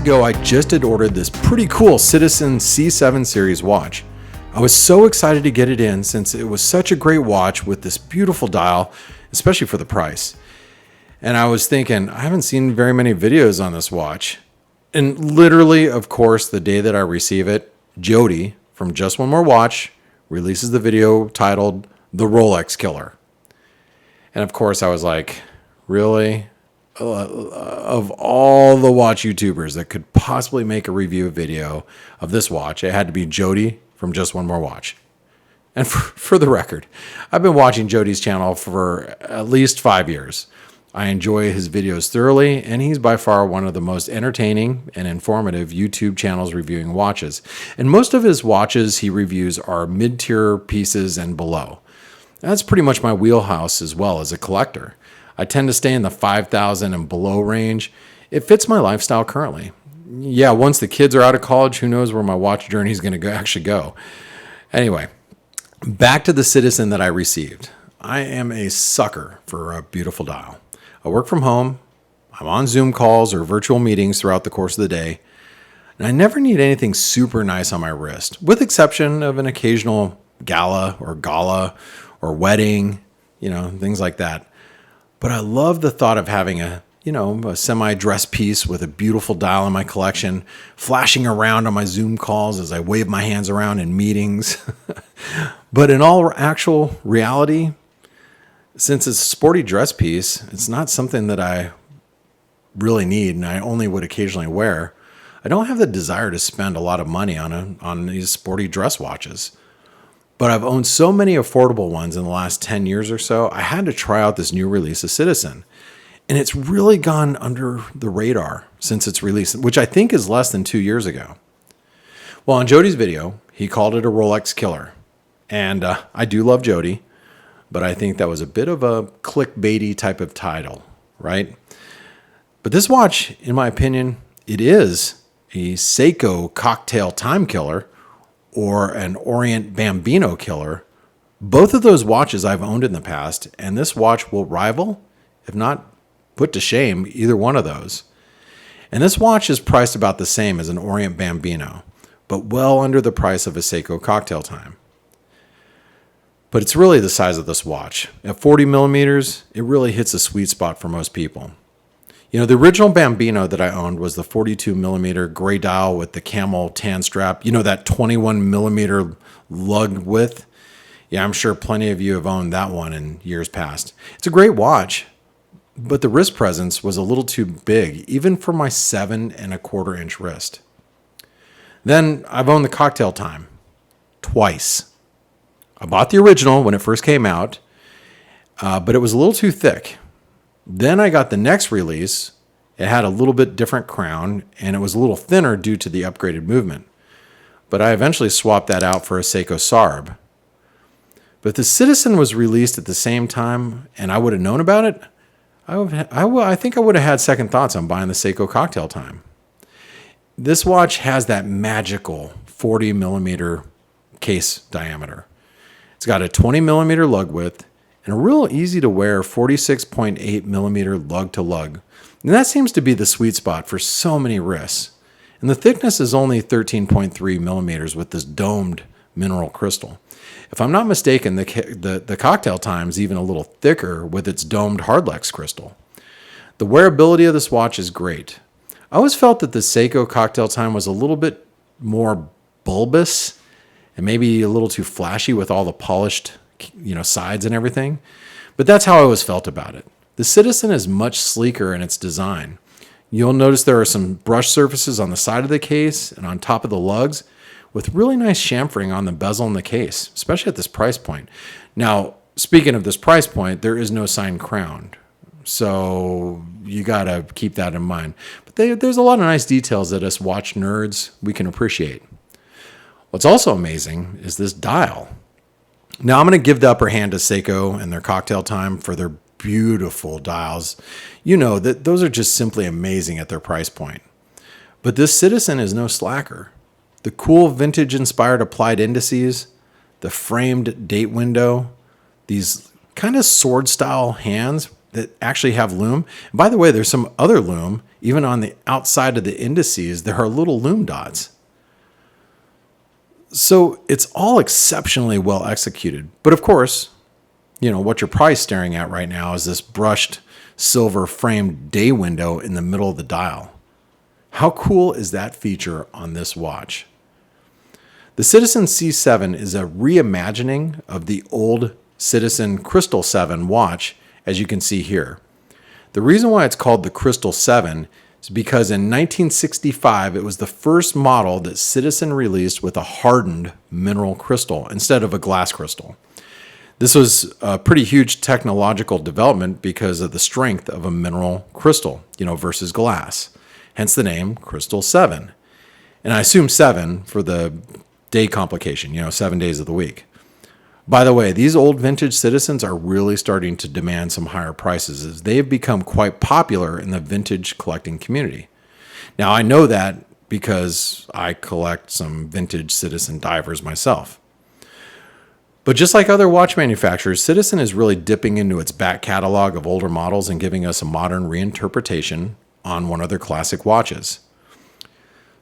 ago, I just had ordered this pretty cool Citizen C7 series watch. I was so excited to get it in since it was such a great watch with this beautiful dial, especially for the price. And I was thinking, I haven't seen very many videos on this watch. And literally, of course, the day that I receive it, Jody from Just One More Watch releases the video titled The Rolex Killer. And of course, I was like, really? Of all the watch YouTubers that could possibly make a review video of this watch, it had to be Jody from Just One More Watch. And for the record, I've been watching Jody's channel for at least 5 years. I enjoy his videos thoroughly, and he's by far one of the most entertaining and informative YouTube channels reviewing watches. And most of his watches he reviews are mid-tier pieces and below. That's pretty much my wheelhouse as well as a collector. I tend to stay in the 5,000 and below range. It fits my lifestyle currently. Yeah, once the kids are out of college, who knows where my watch journey is going to actually go. Anyway, back to the Citizen that I received. I am a sucker for a beautiful dial. I work from home. I'm on Zoom calls or virtual meetings throughout the course of the day. And I never need anything super nice on my wrist, with exception of an occasional gala or wedding, things like that. But I love the thought of having a semi-dress piece with a beautiful dial in my collection, flashing around on my Zoom calls as I wave my hands around in meetings. But in all actual reality, since it's a sporty dress piece, it's not something that I really need and I only would occasionally wear. I don't have the desire to spend a lot of money on these sporty dress watches. But I've owned so many affordable ones in the last 10 years or so, I had to try out this new release of Citizen. And it's really gone under the radar since its release, which I think is less than 2 years ago. Well, on Jody's video, he called it a Rolex killer. And I do love Jody, but I think that was a bit of a clickbaity type of title, right? But this watch, in my opinion, it is a Seiko Cocktail Time killer, or an Orient Bambino killer. Both of those watches I've owned in the past, and this watch will rival, if not put to shame, either one of those. And this watch is priced about the same as an Orient Bambino, but well under the price of a Seiko Cocktail Time. But it's really the size of this watch. At 40 millimeters, it really hits a sweet spot for most people. The original Banbino that I owned was the 42 millimeter gray dial with the camel tan strap. That 21 millimeter lug width. Yeah, I'm sure plenty of you have owned that one in years past. It's a great watch, but the wrist presence was a little too big, even for my 7.25-inch wrist. Then I've owned the Cocktail Time twice. I bought the original when it first came out, but it was a little too thick. Then I got the next release. It had a little bit different crown, and it was a little thinner due to the upgraded movement. But I eventually swapped that out for a Seiko Sarb. But the Citizen was released at the same time, and I would have known about it. I think I would have had second thoughts on buying the Seiko Cocktail Time. This watch has that magical 40 millimeter case diameter. It's got a 20 millimeter lug width, and a real easy to wear 46.8 millimeter lug to lug. And that seems to be the sweet spot for so many wrists. And the thickness is only 13.3 millimeters with this domed mineral crystal. If I'm not mistaken, the Cocktail Time is even a little thicker with its domed Hardlex crystal. The wearability of this watch is great. I always felt that the Seiko Cocktail Time was a little bit more bulbous and maybe a little too flashy with all the polished sides and everything. But that's how I always felt about it. The Citizen is much sleeker in its design. You'll notice there are some brush surfaces on the side of the case and on top of the lugs with really nice chamfering on the bezel and the case, especially at this price point. Now, speaking of this price point, there is no signed crown. So you got to keep that in mind. But there's a lot of nice details that us watch nerds, we can appreciate. What's also amazing is this dial. Now, I'm going to give the upper hand to Seiko and their Cocktail Time for their beautiful dials. That those are just simply amazing at their price point. But this Citizen is no slacker. The cool vintage-inspired applied indices, the framed date window, these kind of sword-style hands that actually have lume. And by the way, there's some other lume, even on the outside of the indices, there are little lume dots. So it's all exceptionally well executed. But of course, what you're probably staring at right now is this brushed silver framed day window in the middle of the dial. How cool is that feature on this watch? The Citizen C7 is a reimagining of the old Citizen Crystal 7 watch, as you can see here. The reason why it's called the Crystal 7 is because in 1965, it was the first model that Citizen released with a hardened mineral crystal instead of a glass crystal. This was a pretty huge technological development because of the strength of a mineral crystal, versus glass. Hence the name Crystal 7. And I assume 7 for the day complication, 7 days of the week. By the way, these old vintage Citizens are really starting to demand some higher prices as they've become quite popular in the vintage collecting community. Now, I know that because I collect some vintage Citizen divers myself. But just like other watch manufacturers, Citizen is really dipping into its back catalog of older models and giving us a modern reinterpretation on one of their classic watches.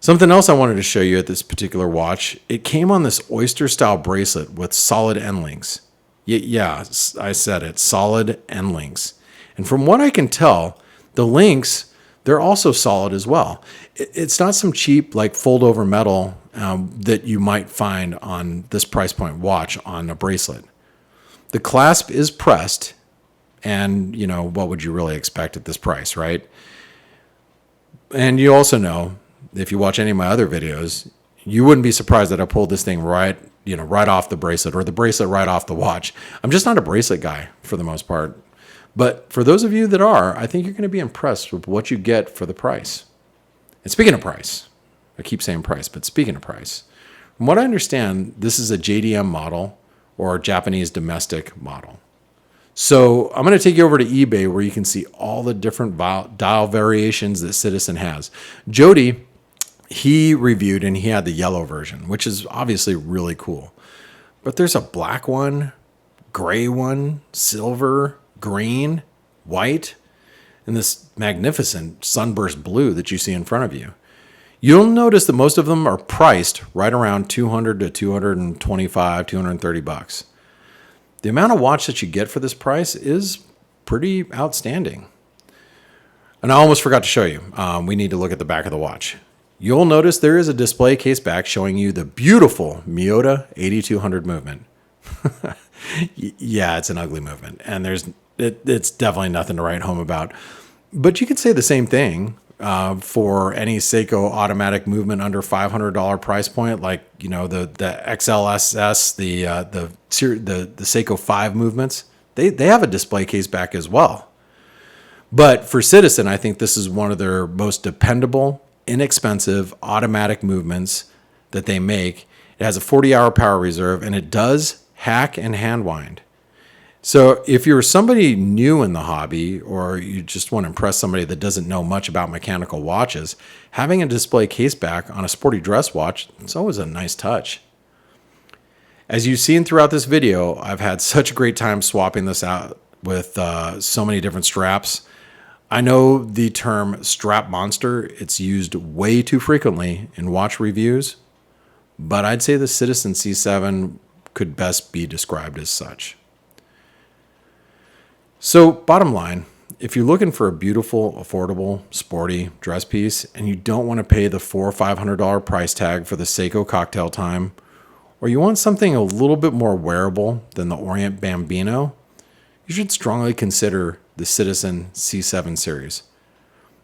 Something else I wanted to show you at this particular watch, it came on this oyster-style bracelet with solid end links. Yeah, I said it, solid end links. And from what I can tell, the links, they're also solid as well. It's not some cheap, like fold-over metal that you might find on this price point watch on a bracelet. The clasp is pressed, and, what would you really expect at this price, right? And you also know, if you watch any of my other videos, you wouldn't be surprised that I pulled this thing right off the bracelet or the bracelet right off the watch. I'm just not a bracelet guy for the most part. But for those of you that are, I think you're going to be impressed with what you get for the price. And speaking of price, I keep saying price, but speaking of price, from what I understand, this is a JDM model or Japanese domestic model. So I'm going to take you over to eBay where you can see all the different dial variations that Citizen has. Jody, he reviewed and he had the yellow version, which is obviously really cool. But there's a black one, gray one, silver, green, white, and this magnificent sunburst blue that you see in front of you. You'll notice that most of them are priced right around $200 to $225, $230. The amount of watch that you get for this price is pretty outstanding. And I almost forgot to show you. We need to look at the back of the watch. You'll notice there is a display case back showing you the beautiful Miyota 8200 movement. Yeah, it's an ugly movement, and it's definitely nothing to write home about. But you could say the same thing for any Seiko automatic movement under $500 price point, like the XLSS, the Seiko 5 movements. They have a display case back as well. But for Citizen, I think this is one of their most dependable, inexpensive automatic movements that they make. It has a 40-hour power reserve, and it does hack and hand wind. So if you're somebody new in the hobby, or you just want to impress somebody that doesn't know much about mechanical watches, having a display case back on a sporty dress watch, it's always a nice touch. As you've seen throughout this video, I've had such a great time swapping this out with so many different straps. I know the term strap monster, it's used way too frequently in watch reviews, but I'd say the Citizen C7 could best be described as such. So bottom line, if you're looking for a beautiful, affordable, sporty dress piece and you don't want to pay the $400 or $500 price tag for the Seiko Cocktail Time, or you want something a little bit more wearable than the Orient Bambino, you should strongly consider the Citizen C7 series.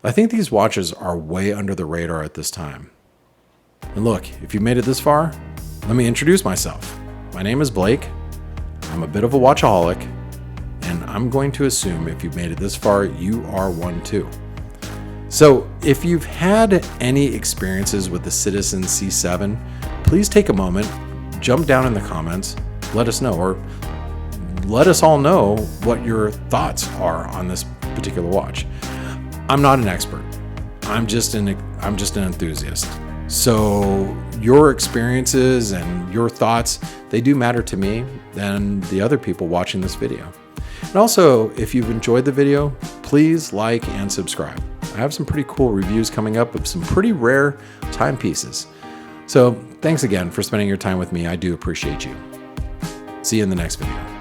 I think these watches are way under the radar at this time. And look, if you made it this far, let me introduce myself. My name is Blake. I'm a bit of a watchaholic, and I'm going to assume if you've made it this far, you are one too. So if you've had any experiences with the Citizen C7, please take a moment, jump down in the comments, let us know, or let us all know what your thoughts are on this particular watch. I'm not an expert. I'm just an enthusiast. So your experiences and your thoughts, they do matter to me and the other people watching this video. And also, if you've enjoyed the video, please like and subscribe. I have some pretty cool reviews coming up of some pretty rare timepieces. So thanks again for spending your time with me. I do appreciate you. See you in the next video.